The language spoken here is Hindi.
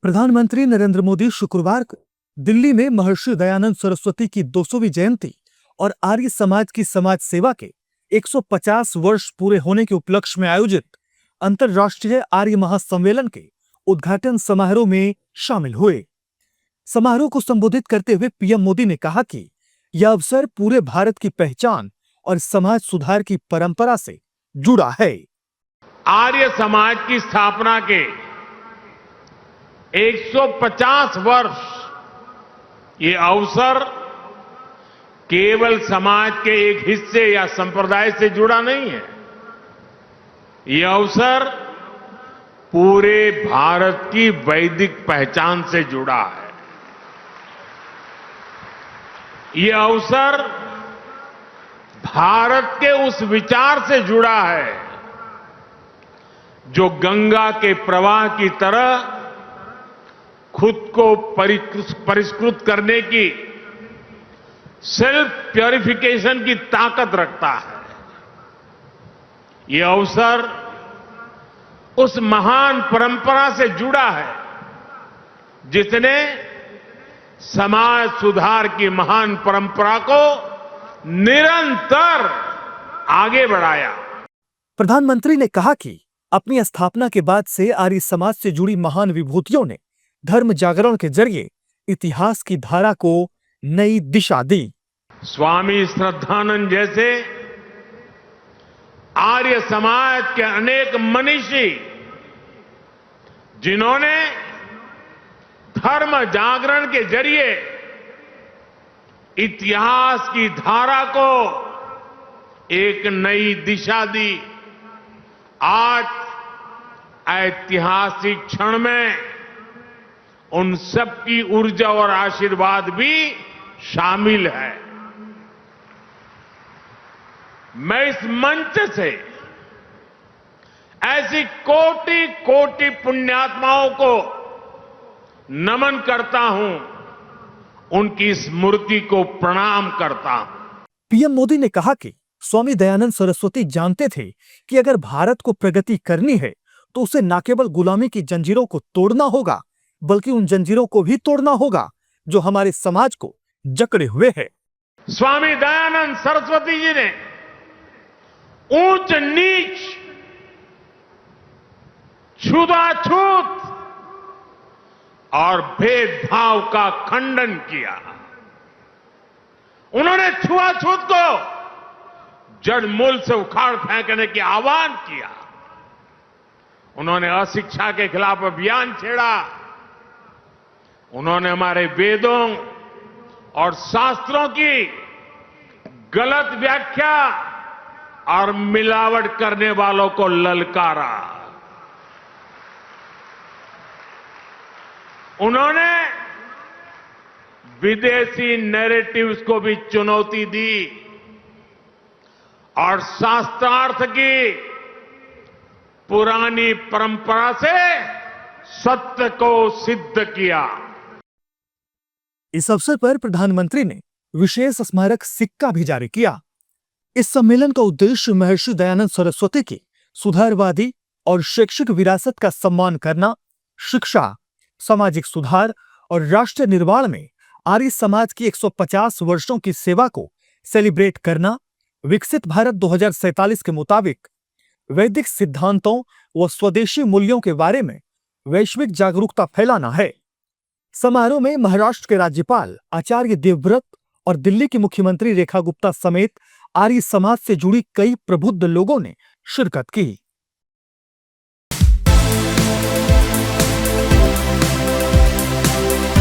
प्रधानमंत्री नरेंद्र मोदी शुक्रवार को दिल्ली में महर्षि दयानंद सरस्वती की 200वीं जयंती और आर्य समाज की समाज सेवा के 150 वर्ष पूरे होने के उपलक्ष्य में आयोजित अंतर्राष्ट्रीय आर्य महासम्मेलन के उद्घाटन समारोह में शामिल हुए। समारोह को संबोधित करते हुए पीएम मोदी ने कहा कि यह अवसर पूरे भारत की पहचान और समाज सुधार की परंपरा से जुड़ा है। आर्य समाज की स्थापना के 150 वर्ष ये अवसर केवल समाज के एक हिस्से या संप्रदाय से जुड़ा नहीं है। ये अवसर पूरे भारत की वैदिक पहचान से जुड़ा है। ये अवसर भारत के उस विचार से जुड़ा है जो गंगा के प्रवाह की तरह खुद को परिष्कृत करने की सेल्फ प्यूरिफिकेशन की ताकत रखता है। यह अवसर उस महान परंपरा से जुड़ा है जिसने समाज सुधार की महान परंपरा को निरंतर आगे बढ़ाया। प्रधानमंत्री ने कहा कि अपनी स्थापना के बाद से आर्य समाज से जुड़ी महान विभूतियों ने धर्म जागरण के जरिए इतिहास की धारा को नई दिशा दी। स्वामी श्रद्धानंद जैसे आर्य समाज के अनेक मनीषी जिन्होंने धर्म जागरण के जरिए इतिहास की धारा को एक नई दिशा दी, आज ऐतिहासिक क्षण में उन सबकी ऊर्जा और आशीर्वाद भी शामिल है। मैं इस मंच से ऐसी कोटि कोटि पुण्यात्माओं को नमन करता हूं, उनकी स्मृति को प्रणाम करता हूं। पीएम मोदी ने कहा कि स्वामी दयानंद सरस्वती जानते थे कि अगर भारत को प्रगति करनी है तो उसे न केवल गुलामी की जंजीरों को तोड़ना होगा बल्कि उन जंजीरों को भी तोड़ना होगा जो हमारे समाज को जकड़े हुए है। स्वामी दयानंद सरस्वती जी ने ऊंच नीच, छुआछूत और भेदभाव का खंडन किया। उन्होंने छुआछूत को जड़ मूल से उखाड़ फेंकने की आह्वान किया। उन्होंने अशिक्षा के खिलाफ अभियान छेड़ा। उन्होंने हमारे वेदों और शास्त्रों की गलत व्याख्या और मिलावट करने वालों को ललकारा। उन्होंने विदेशी नैरेटिव्स को भी चुनौती दी और शास्त्रार्थ की पुरानी परंपरा से सत्य को सिद्ध किया। इस अवसर पर प्रधानमंत्री ने विशेष स्मारक सिक्का भी जारी किया। इस सम्मेलन का उद्देश्य महर्षि दयानंद सरस्वती की सुधारवादी और शैक्षिक विरासत का सम्मान करना, शिक्षा, सामाजिक सुधार और राष्ट्र निर्माण में आर्य समाज की 150 वर्षों की सेवा को सेलिब्रेट करना, विकसित भारत 2047 के मुताबिक वैदिक सिद्धांतों व स्वदेशी मूल्यों के बारे में वैश्विक जागरूकता फैलाना है। समारोह में महाराष्ट्र के राज्यपाल आचार्य देवव्रत और दिल्ली की मुख्यमंत्री रेखा गुप्ता समेत आर्य समाज से जुड़ी कई प्रबुद्ध लोगों ने शिरकत की।